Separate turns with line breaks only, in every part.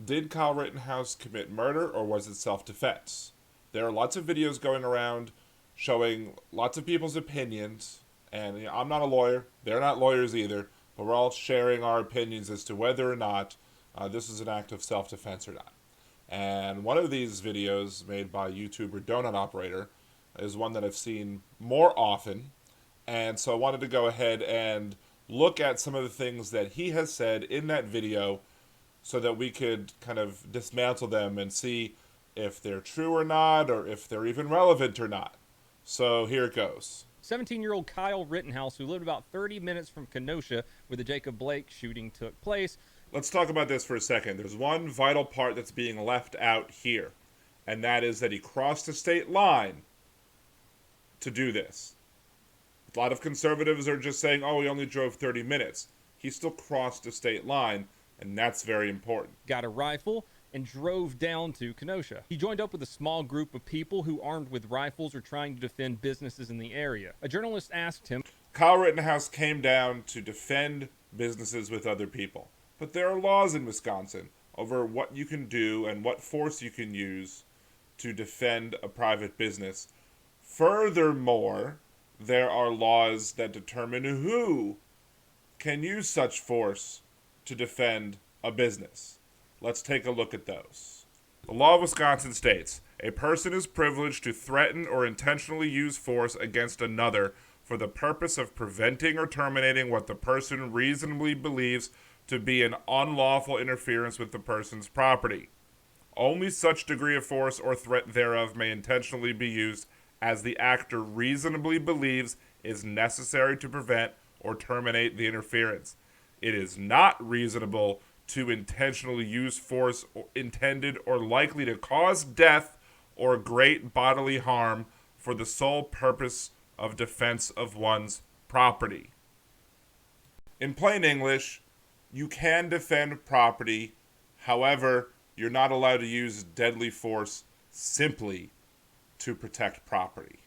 Did Kyle Rittenhouse commit murder or was it self-defense? There are lots of videos going around showing lots of people's opinions, and I'm not a lawyer, they're not lawyers either, but we're all sharing our opinions as to whether or not this is an act of self-defense or not. And one of these videos made by YouTuber Donut Operator is one that I've seen more often, and so I wanted to go ahead and look at some of the things that he has said in that video so that we could kind of dismantle them and see if they're true or not, or if they're even relevant or not. So here it goes.
17-year-old Kyle Rittenhouse, who lived about 30 minutes from Kenosha where the Jacob Blake shooting took place.
Let's talk about this for a second. There's one vital part that's being left out here, and that is that he crossed a state line to do this. A lot of conservatives are just saying, oh, he only drove 30 minutes. He still crossed a state line, and that's very important.
Got a rifle and drove down to Kenosha. He joined up with a small group of people who, armed with rifles, are trying to defend businesses in the area. A journalist asked him,
Kyle Rittenhouse came down to defend businesses with other people. But there are laws in Wisconsin over what you can do and what force you can use to defend a private business. Furthermore, there are laws that determine who can use such force to defend a business. Let's take a look at those. The law of Wisconsin states, a person is privileged to threaten or intentionally use force against another for the purpose of preventing or terminating what the person reasonably believes to be an unlawful interference with the person's property. Only such degree of force or threat thereof may intentionally be used as the actor reasonably believes is necessary to prevent or terminate the interference. It is not reasonable to intentionally use force intended or likely to cause death or great bodily harm for the sole purpose of defense of one's property. In plain English, you can defend property, however, you're not allowed to use deadly force simply to protect property.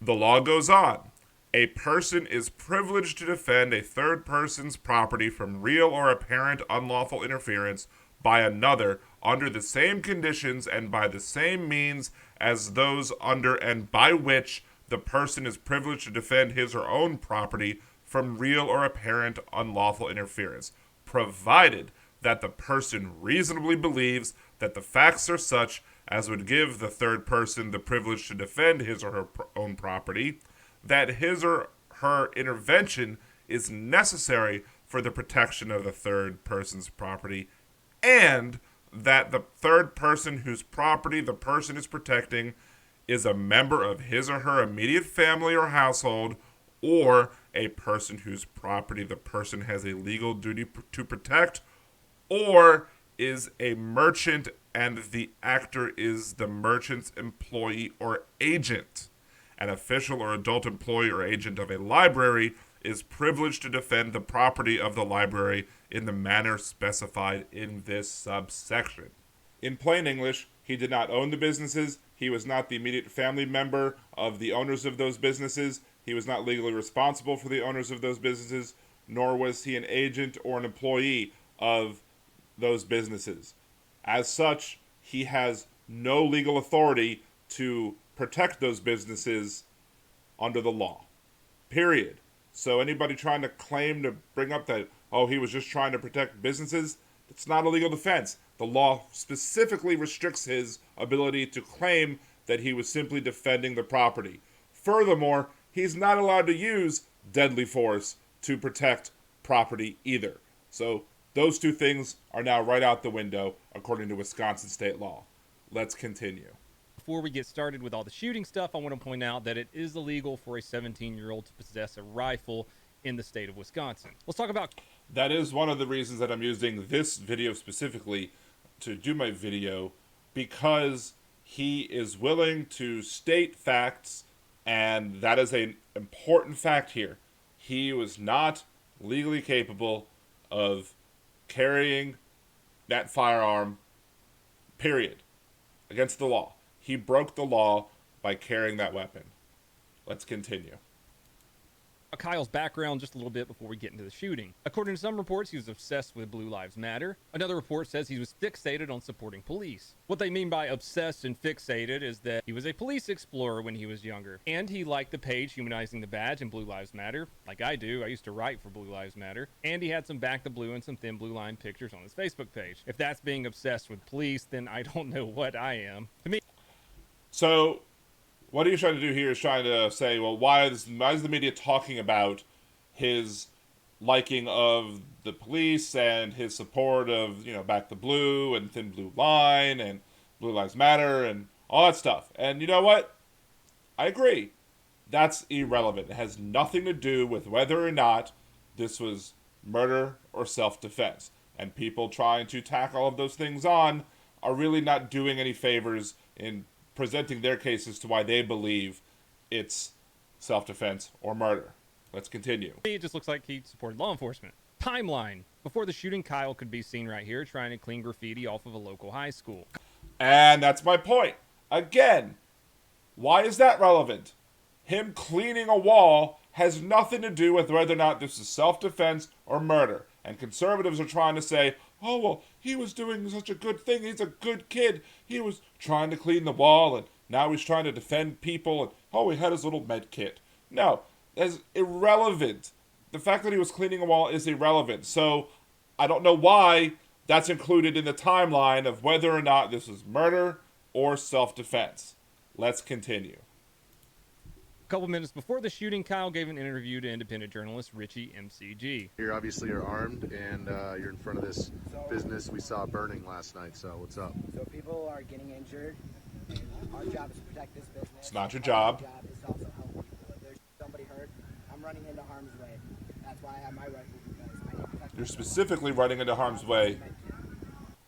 The law goes on. A person is privileged to defend a third person's property from real or apparent unlawful interference by another under the same conditions and by the same means as those under and by which the person is privileged to defend his or own property from real or apparent unlawful interference, provided that the person reasonably believes that the facts are such as would give the third person the privilege to defend his or her own property, that his or her intervention is necessary for the protection of the third person's property, and that the third person whose property the person is protecting is a member of his or her immediate family or household, or a person whose property the person has a legal duty to protect, or is a merchant and the actor is the merchant's employee or agent. An official or adult employee or agent of a library is privileged to defend the property of the library in the manner specified in this subsection. In plain English, he did not own the businesses. He was not the immediate family member of the owners of those businesses. He was not legally responsible for the owners of those businesses, nor was he an agent or an employee of those businesses. As such, he has no legal authority to protect those businesses under the law. Period. So anybody trying to claim to bring up that, oh, he was just trying to protect businesses, it's not a legal defense. The law specifically restricts his ability to claim that he was simply defending the property. Furthermore, he's not allowed to use deadly force to protect property either. So those two things are now right out the window according to Wisconsin state law. Let's continue.
before we get started with all the shooting stuff, I want to point out that it is illegal for a 17-year-old to possess a rifle in the state of Wisconsin. Let's talk about...
That is one of the reasons that I'm using this video specifically to do my video, because he is willing to state facts, and that is an important fact here. He was not legally capable of carrying that firearm, period, against the law. He broke the law by carrying that weapon. Let's continue.
Kyle's background just a little bit before we get into the shooting. According to some reports, he was obsessed with Blue Lives Matter. Another report says he was fixated on supporting police. What they mean by obsessed and fixated is that he was a police explorer when he was younger, and he liked the page humanizing the badge and Blue Lives Matter, like I do. I used to write for Blue Lives Matter, and he had some Back the Blue and some Thin Blue Line pictures on his Facebook page. If that's being obsessed with police, then I don't know what I am. To me,
So, what are you trying to do here is trying to say, well, why is the media talking about his liking of the police and his support of, Back the Blue and Thin Blue Line and Blue Lives Matter and all that stuff? And you know what? I agree. That's irrelevant. It has nothing to do with whether or not this was murder or self-defense. And people trying to tack all of those things on are really not doing any favors in presenting their cases to why they believe it's self-defense or murder. Let's continue.
it just looks like he supported law enforcement. Timeline. Before the shooting, Kyle could be seen right here trying to clean graffiti off of a local high school.
And that's my point. Again, why is that relevant? Him cleaning a wall has nothing to do with whether or not this is self-defense or murder. And conservatives are trying to say, oh, well, he was doing such a good thing. He's a good kid. He was trying to clean the wall, and now he's trying to defend people, and, oh, he had his little med kit. No, that's irrelevant. The fact that he was cleaning a wall is irrelevant. So I don't know why that's included in the timeline of whether or not this is murder or self-defense. Let's continue.
A couple minutes before the shooting, Kyle gave an interview to independent journalist Richie MCG.
You're obviously armed, and you're in front of this business we saw burning last night, so what's up?
So people are getting injured, and our job is to protect this business.
It's not your job.
Our job is to also help people. If there's somebody hurt, I'm running into harm's way. That's why I have my rifle, because I need to protect
You're
myself.
specifically running into harm's way,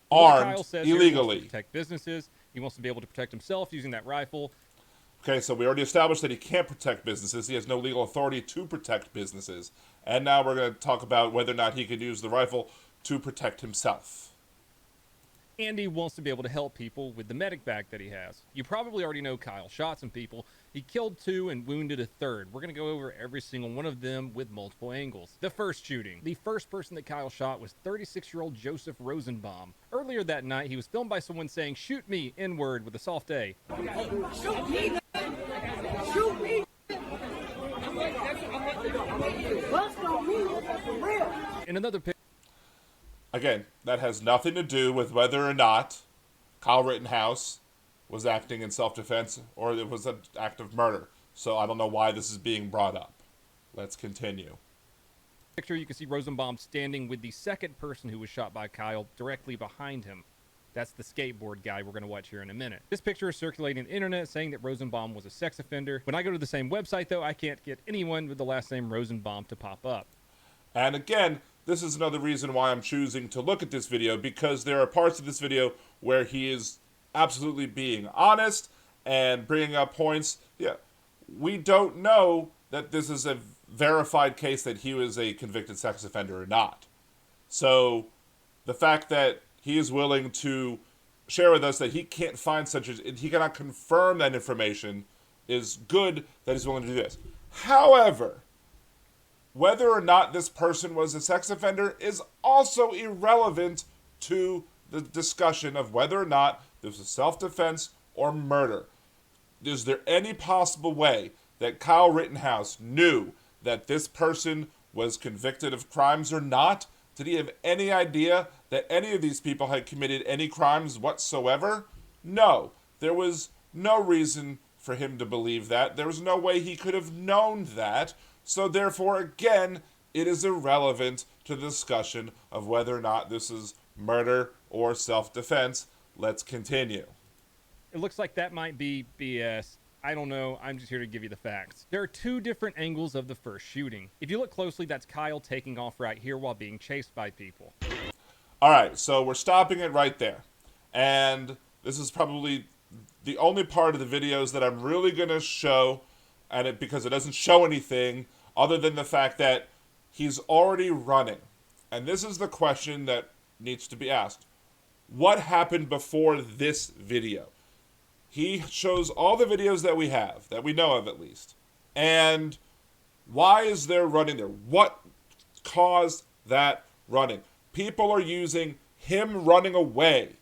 What Kyle
armed
says here, he wants to
illegally.
protect businesses. He wants to be able to protect himself using that rifle.
Okay, so we already established that he can't protect businesses. He has no legal authority to protect businesses. And now we're going to talk about whether or not he can use the rifle to protect himself.
And he wants to be able to help people with the medic bag that he has. You probably already know Kyle shot some people. He killed 2 and wounded a 3rd. We're going to go over every single one of them with multiple angles. The first shooting. The first person that Kyle shot was 36-year-old Joseph Rosenbaum. Earlier that night, he was filmed by someone saying, "Shoot me, N-word," with a soft A.
Shoot me! Shoot me! Bust on me! For real!
In another picture,
Again, that has nothing to do with whether or not Kyle Rittenhouse was acting in self-defense or it was an act of murder. So I don't know why this is being brought up. Let's continue.
you can see Rosenbaum standing with the second person who was shot by Kyle directly behind him. That's the skateboard guy we're going to watch here in a minute. This picture is circulating on the internet saying that Rosenbaum was a sex offender. When I go to the same website, though, I can't get anyone with the last name Rosenbaum to pop up.
And again, this is another reason why I'm choosing to look at this video, because there are parts of this video where he is absolutely being honest and bringing up points. Yeah, we don't know that this is a verified case that he was a convicted sex offender or not. So the fact that he is willing to share with us that he can't find he cannot confirm that information is good that he's willing to do this. However, whether or not this person was a sex offender is also irrelevant to the discussion of whether or not this was self-defense or murder. Is there any possible way that Kyle Rittenhouse knew that this person was convicted of crimes or not? Did he have any idea that any of these people had committed any crimes whatsoever? No. There was no reason for him to believe that. There was no way he could have known that. So therefore, again, it is irrelevant to the discussion of whether or not this is murder or self-defense. Let's continue.
It looks like that might be BS. I don't know. I'm just here to give you the facts. There are 2 different angles of the first shooting. If you look closely, that's Kyle taking off right here while being chased by people.
All right, so we're stopping it right there. And this is probably the only part of the videos that I'm really going to show, and because it doesn't show anything other than the fact that he's already running. And this is the question that needs to be asked. What happened before this video? He shows all the videos that we have, that we know of at least. And Why is there running there? What caused that running? People are using him running away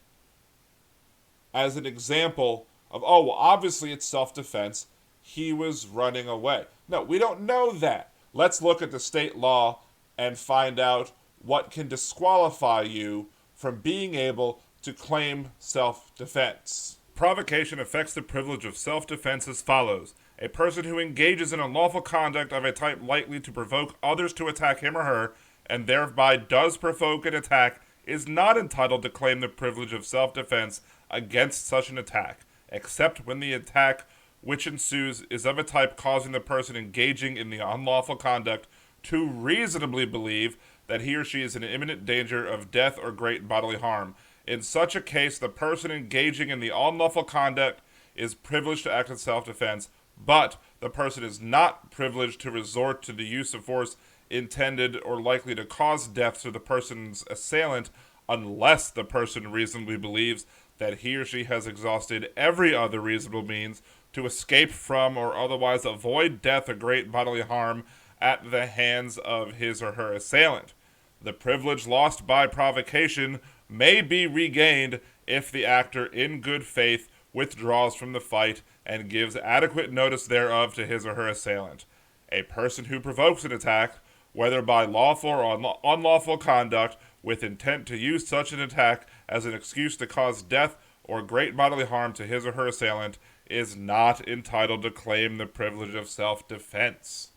as an example of, oh, well, obviously it's self-defense. He was running away. No, we don't know that. Let's look at the state law and find out what can disqualify you from being able to claim self-defense. Provocation affects the privilege of self-defense as follows. A person who engages in unlawful conduct of a type likely to provoke others to attack him or her, and thereby does provoke an attack, is not entitled to claim the privilege of self-defense against such an attack, except when the attack which ensues is of a type causing the person engaging in the unlawful conduct to reasonably believe that he or she is in imminent danger of death or great bodily harm. In such a case, the person engaging in the unlawful conduct is privileged to act in self-defense, but the person is not privileged to resort to the use of force intended or likely to cause death to the person's assailant unless the person reasonably believes that he or she has exhausted every other reasonable means to escape from or otherwise avoid death or great bodily harm at the hands of his or her assailant. The privilege lost by provocation may be regained if the actor in good faith withdraws from the fight and gives adequate notice thereof to his or her assailant. A person who provokes an attack, whether by lawful or unlawful conduct, with intent to use such an attack as an excuse to cause death or great bodily harm to his or her assailant, is not entitled to claim the privilege of self-defense.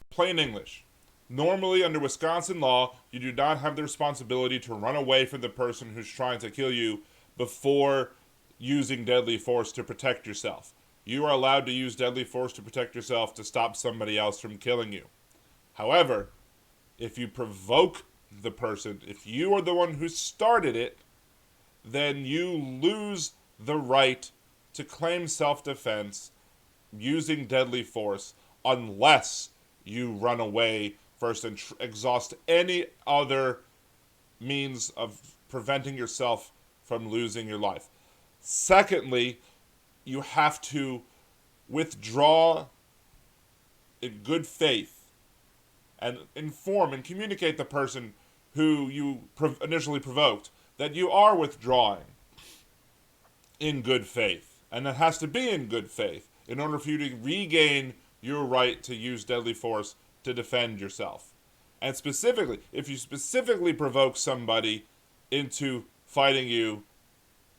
Plain English. Normally, under Wisconsin law, you do not have the responsibility to run away from the person who's trying to kill you before using deadly force to protect yourself. You are allowed to use deadly force to protect yourself to stop somebody else from killing you. However, if you provoke the person, if you are the one who started it, then you lose the right to claim self-defense using deadly force unless you run away first and exhaust any other means of preventing yourself from losing your life. Secondly, you have to withdraw in good faith and inform and communicate the person who you initially provoked that you are withdrawing in good faith. And it has to be in good faith in order for you to regain your right to use deadly force to defend yourself. And specifically, if you specifically provoke somebody into fighting you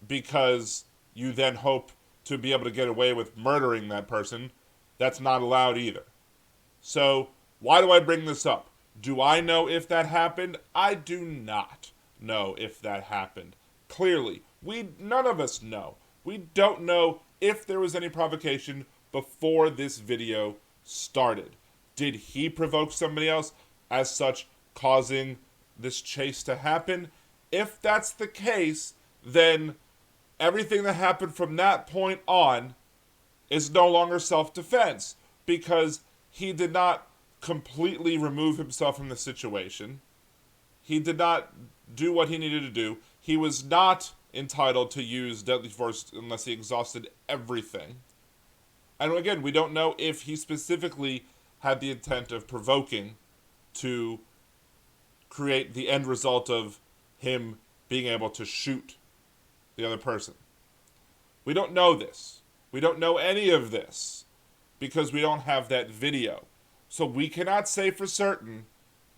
because you then hope to be able to get away with murdering that person, that's not allowed either. So, why do I bring this up? Do I know if that happened? I do not know if that happened. Clearly, none of us know. We don't know if there was any provocation before this video started. Did he provoke somebody else, as such causing this chase to happen? If that's the case, then everything that happened from that point on is no longer self-defense, because he did not completely remove himself from the situation. He did not do what he needed to do. He was not entitled to use deadly force unless he exhausted everything. And again, we don't know if he specifically had the intent of provoking to create the end result of him being able to shoot the other person. We don't know this. We don't know any of this because we don't have that video. So we cannot say for certain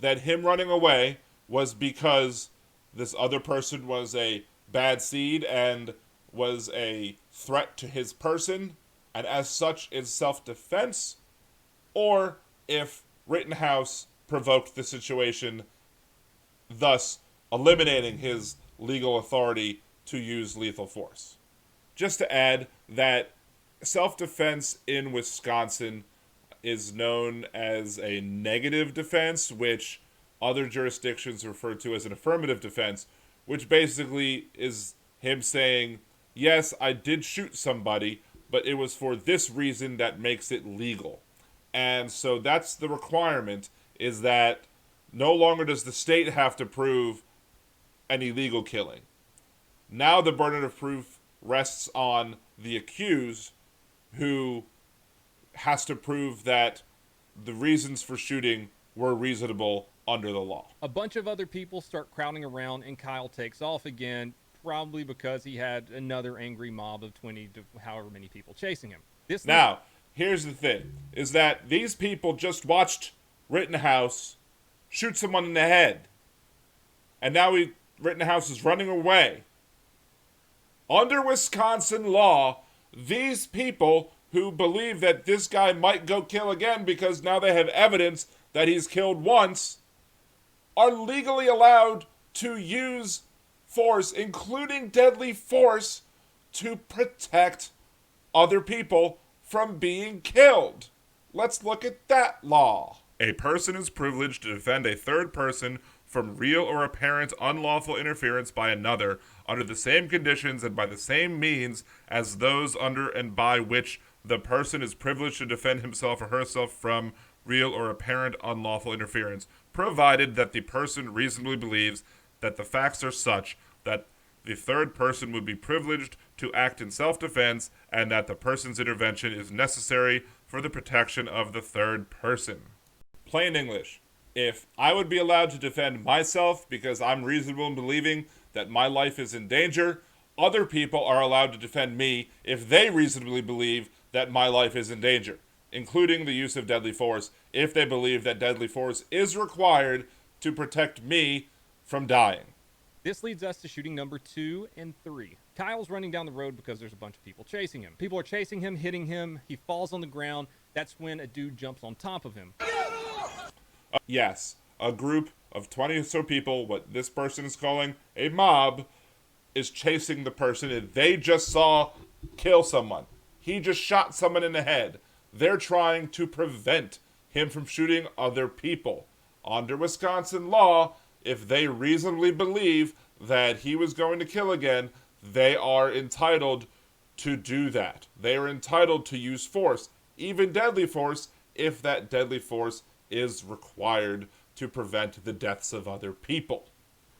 that him running away was because this other person was a bad seed and was a threat to his person, and as such is self-defense, or if Rittenhouse provoked the situation, thus eliminating his legal authority to use lethal force. Just to add that self-defense in Wisconsin is known as a negative defense, which other jurisdictions refer to as an affirmative defense, which basically is him saying, yes, I did shoot somebody, but it was for this reason that makes it legal. And so that's the requirement, is that no longer does the state have to prove an illegal killing. Now the burden of proof rests on the accused, who has to prove that the reasons for shooting were reasonable under the law.
A bunch of other people start crowding around, and Kyle takes off again, probably because he had another angry mob of 20 to however many people chasing him.
Now, here's the thing, is that these people just watched Rittenhouse shoot someone in the head. And now Rittenhouse is running away. Under Wisconsin law, these people who believe that this guy might go kill again because now they have evidence that he's killed once are legally allowed to use force, including deadly force, to protect other people from being killed. Let's look at that law. A person is privileged to defend a third person from real or apparent unlawful interference by another under the same conditions and by the same means as those under and by which the person is privileged to defend himself or herself from real or apparent unlawful interference, provided that the person reasonably believes that the facts are such that the third person would be privileged to act in self-defense and that the person's intervention is necessary for the protection of the third person. Plain English. If I would be allowed to defend myself because I'm reasonable in believing that my life is in danger, other people are allowed to defend me if they reasonably believe that my life is in danger, including the use of deadly force if they believe that deadly force is required to protect me from dying.
This leads us to shooting number 2 and 3. Kyle's running down the road because there's a bunch of people chasing him. People are chasing him, hitting him. He falls on the ground. That's when a dude jumps on top of him.
Yes, a group of 20 or so people, what this person is calling a mob, is chasing the person that they just saw kill someone. He just shot someone in the head. They're trying to prevent him from shooting other people. Under Wisconsin law, if they reasonably believe that he was going to kill again, they are entitled to do that. They are entitled to use force, even deadly force, if that deadly force is required to prevent the deaths of other people.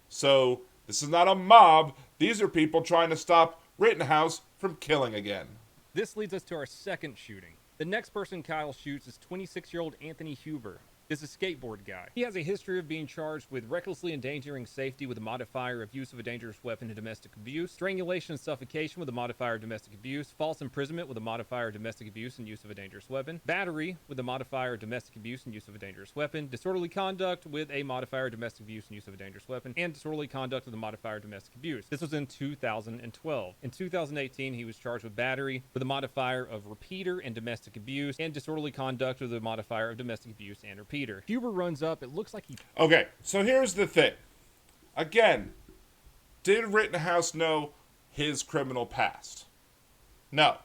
So, this is not a mob. These are people trying to stop Rittenhouse from killing again.
This leads us to our second shooting. The next person Kyle shoots is 26-year-old Anthony Huber. This is a skateboard guy. He has a history of being charged with recklessly endangering safety with a modifier of use of a dangerous weapon and domestic abuse, strangulation and suffocation with a modifier of domestic abuse, false imprisonment with a modifier of domestic abuse and use of a dangerous weapon, battery with a modifier of domestic abuse and use of a dangerous weapon, disorderly conduct with a modifier of domestic abuse and use of a dangerous weapon, and disorderly conduct with a modifier of domestic abuse. This was in 2012. In 2018, he was charged with battery with a modifier of repeater and domestic abuse, and disorderly conduct with a modifier of domestic abuse and repeater. Huber runs up. It looks like he...
Okay, so here's the thing. Again, did Rittenhouse know his criminal past? No.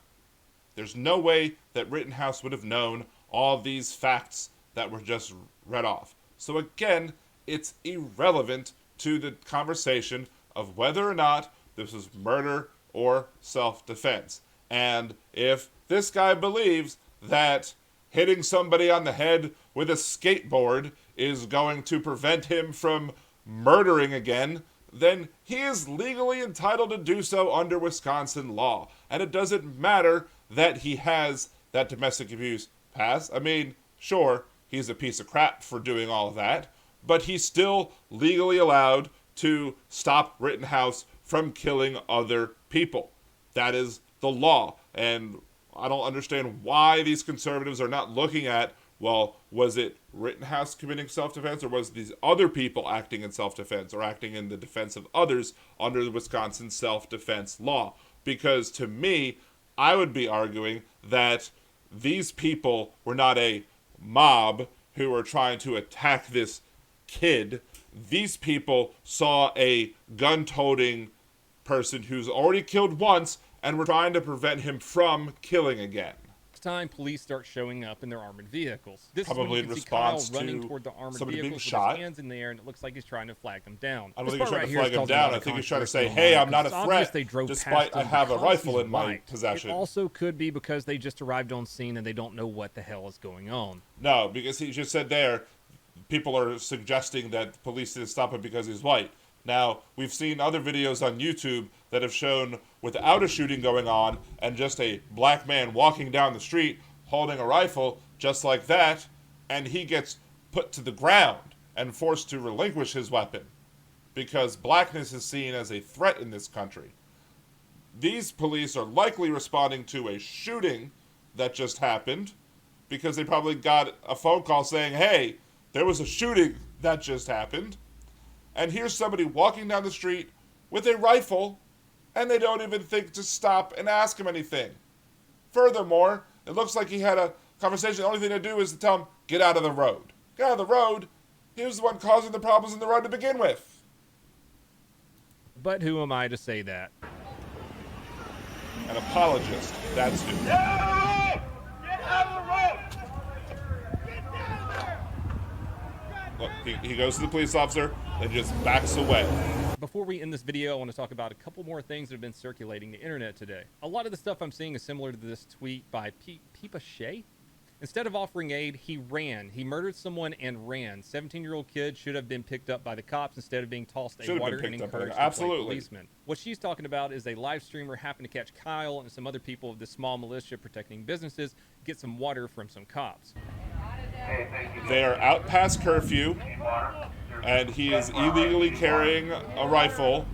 There's no way that Rittenhouse would have known all these facts that were just read off. So again, it's irrelevant to the conversation of whether or not this was murder or self-defense. And if this guy believes that hitting somebody on the head with a skateboard is going to prevent him from murdering again, then he is legally entitled to do so under Wisconsin law. And it doesn't matter that he has that domestic abuse past. I mean, sure, he's a piece of crap for doing all of that, but he's still legally allowed to stop Rittenhouse from killing other people. That is the law. And I don't understand why these conservatives are not looking at, well, was it Rittenhouse committing self-defense, or was these other people acting in self-defense or acting in the defense of others under the Wisconsin self-defense law? Because to me, I would be arguing that these people were not a mob who were trying to attack this kid. These people saw a gun-toting person who's already killed once and were trying to prevent him from killing again.
Time police start showing up in their armored vehicles. This
Probably
is when
in
you can see Kyle
response
running
to
toward the armored
somebody being
vehicles with
shot.
his hands in the air, and it looks like he's trying to flag them down.
I don't
This
think he's
part
trying to
right here
flag
is
him
causing a
down.
lot
I
of
think he's trying to say,
controversy
hey,
online,
I'm not a
because it's obvious
threat,
they drove
despite
past
I
him
have a
because
rifle
he's
in my
white.
possession.
It also could be because they just arrived on scene and they don't know what the hell is going on.
No, because he just said there, people are suggesting that police didn't stop him because he's white. Now, we've seen other videos on YouTube that have shown without a shooting going on and just a black man walking down the street holding a rifle just like that, and he gets put to the ground and forced to relinquish his weapon because blackness is seen as a threat in this country. These police are likely responding to a shooting that just happened because they probably got a phone call saying, hey, there was a shooting that just happened. And here's somebody walking down the street with a rifle, and they don't even think to stop and ask him anything. Furthermore, it looks like he had a conversation. The only thing to do is to tell him, get out of the road. Get out of the road. He was the one causing the problems in the road to begin with.
But who am I to say that?
An apologist, that's who.
Get out of the road!
Look, he goes to the police officer and just backs away.
Before we end this video, I want to talk about a couple more things that have been circulating the internet today. A lot of the stuff I'm seeing is similar to this tweet by Peepa Shea. Instead of offering aid, he ran. He murdered someone and ran. 17-year-old kid should have been picked up by the cops instead of being tossed in water and encouraged to play policeman. What she's talking about is a live streamer happened to catch Kyle and some other people of this small militia protecting businesses get some water from some cops.
They are out past curfew, and he is illegally carrying a rifle,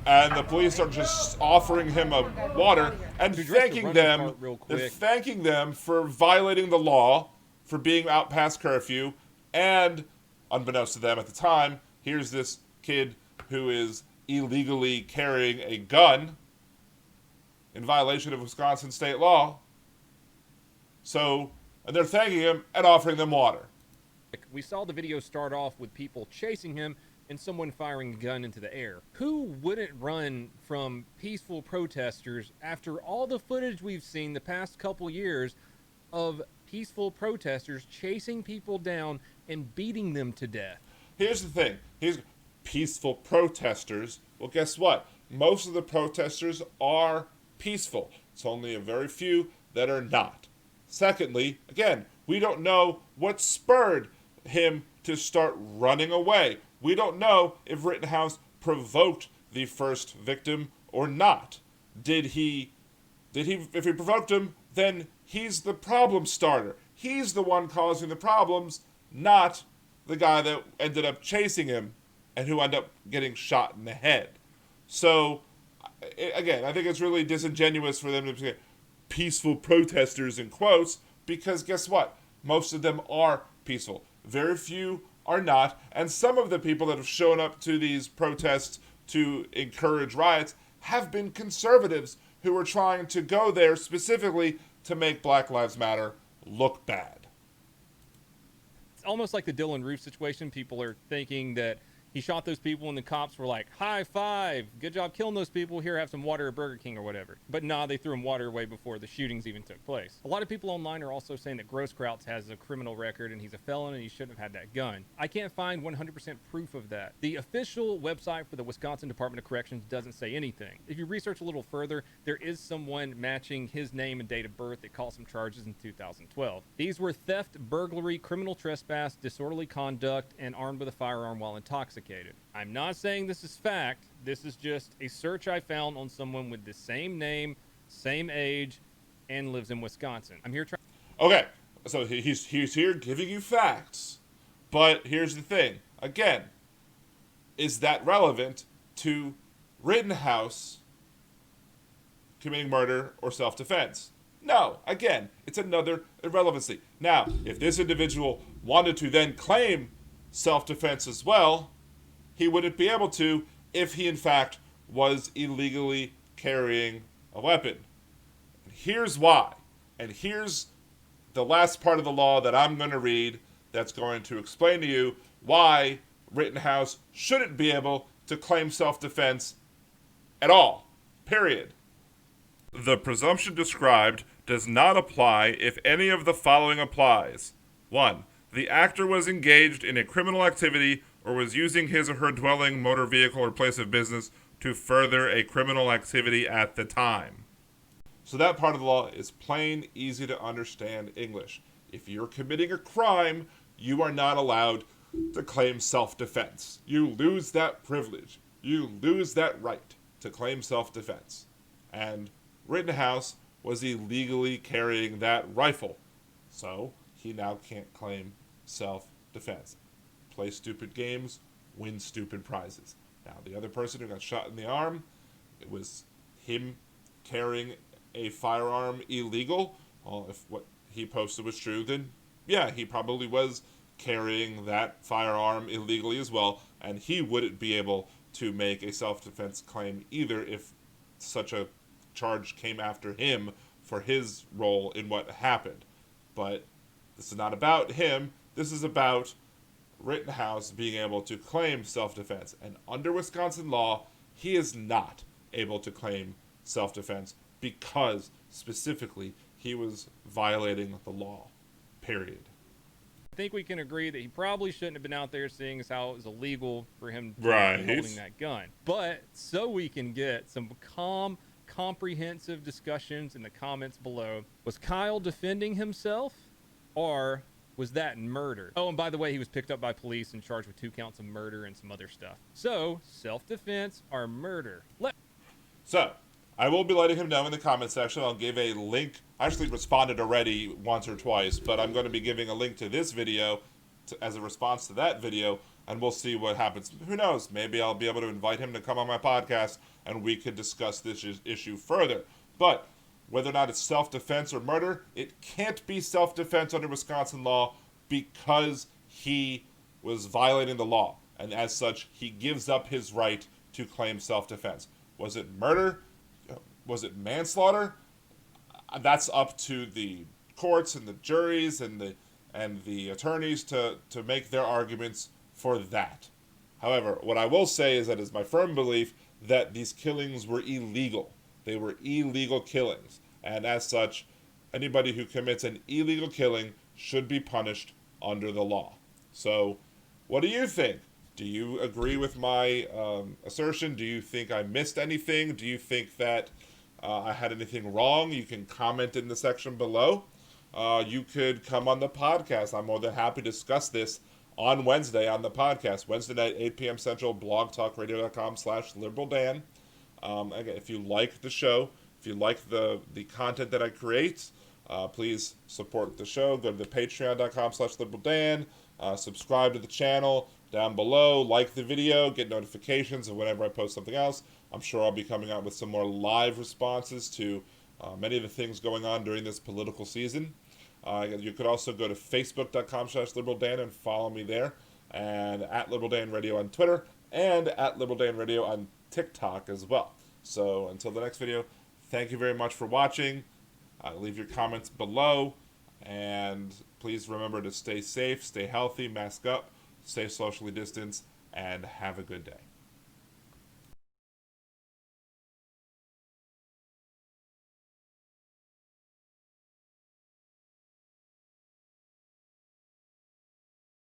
and the police are just offering him a water and thanking them. They're thanking them for violating the law, for being out past curfew, and unbeknownst to them at the time, here's this kid who is illegally carrying a gun in violation of Wisconsin state law. So, and they're thanking him and offering them water.
We saw the video start off with people chasing him and someone firing a gun into the air. Who wouldn't run from peaceful protesters after all the footage we've seen the past couple years of peaceful protesters chasing people down and beating them to death?
Here's the thing. Here's peaceful protesters. Well, guess what? Most of the protesters are peaceful. It's only a very few that are not. Secondly, again, we don't know what spurred him to start running away. We don't know if Rittenhouse provoked the first victim or not. If he provoked him, then he's the problem starter. He's the one causing the problems, not the guy that ended up chasing him and who ended up getting shot in the head. So, again, I think it's really disingenuous for them to say peaceful protesters in quotes, because guess what? Most of them are peaceful. Very few are not, and some of the people that have shown up to these protests to encourage riots have been conservatives who are trying to go there specifically to make Black Lives Matter look bad.
It's almost like the Dylan Roof situation. People are thinking that he shot those people and the cops were like, high five, good job killing those people, here, have some water at Burger King or whatever. But nah, they threw him water away before the shootings even took place. A lot of people online are also saying that Grosskreutz has a criminal record and he's a felon and he shouldn't have had that gun. I can't find 100% proof of that. The official website for the Wisconsin Department of Corrections doesn't say anything. If you research a little further, there is someone matching his name and date of birth that caught some charges in 2012. These were theft, burglary, criminal trespass, disorderly conduct, and armed with a firearm while intoxicated. I'm not saying this is fact. This is just a search I found on someone with the same name, same age, and lives in Wisconsin. I'm here trying.
Okay, so he's here giving you facts, but here's the thing. Again, is that relevant to Rittenhouse committing murder or self-defense? No. Again, it's another irrelevancy. Now, if this individual wanted to then claim self-defense as well, he wouldn't be able to if he in fact was illegally carrying a weapon. And here's why. And here's the last part of the law that I'm going to read that's going to explain to you why Rittenhouse shouldn't be able to claim self-defense at all. Period. The presumption described does not apply if any of the following applies. 1. The actor was engaged in a criminal activity or was using his or her dwelling, motor vehicle, or place of business to further a criminal activity at the time. So that part of the law is plain, easy to understand English. If you're committing a crime, you are not allowed to claim self-defense. You lose that privilege. You lose that right to claim self-defense. And Rittenhouse was illegally carrying that rifle. So he now can't claim self-defense. Play stupid games, win stupid prizes. Now, the other person who got shot in the arm, it was him carrying a firearm illegal. Well, if what he posted was true, then yeah, he probably was carrying that firearm illegally as well, and he wouldn't be able to make a self-defense claim either if such a charge came after him for his role in what happened. But this is not about him. This is about Rittenhouse being able to claim self-defense. And under Wisconsin law, he is not able to claim self-defense because, specifically, he was violating the law. Period.
I think we can agree that he probably shouldn't have been out there, seeing as how it was illegal for him to
Right.
be holding that gun. But so we can get some calm, comprehensive discussions in the comments below. Was Kyle defending himself, or was that murder? Oh, and by the way, he was picked up by police and charged with 2 counts of murder and some other stuff. So, self-defense or murder?
So, I will be letting him know in the comment section. I'll give a link. I actually responded already once or twice, but I'm going to be giving a link to this video as a response to that video, and we'll see what happens. Who knows? Maybe I'll be able to invite him to come on my podcast, and we could discuss this issue further. But whether or not it's self-defense or murder, it can't be self-defense under Wisconsin law because he was violating the law. And as such, he gives up his right to claim self-defense. Was it murder? Was it manslaughter? That's up to the courts and the juries and the attorneys to make their arguments for that. However, what I will say is that it's my firm belief that these killings were illegal. They were illegal killings. And as such, anybody who commits an illegal killing should be punished under the law. So, what do you think? Do you agree with my assertion? Do you think I missed anything? Do you think that I had anything wrong? You can comment in the section below. You could come on the podcast. I'm more than happy to discuss this on Wednesday on the podcast. Wednesday night, 8 p.m. Central, blogtalkradio.com/liberaldan. Again, if you like the show, if you like the content that I create, please support the show. Go to the patreon.com/liberaldan. Subscribe to the channel down below. Like the video. Get notifications of whenever I post something else. I'm sure I'll be coming out with some more live responses to many of the things going on during this political season. You could also go to facebook.com/liberaldan and follow me there. And at LiberalDan Radio on Twitter. And at LiberalDan Radio on TikTok as well. So until the next video, thank you very much for watching. Leave your comments below. And please remember to stay safe, stay healthy, mask up, stay socially distanced, and have a good day.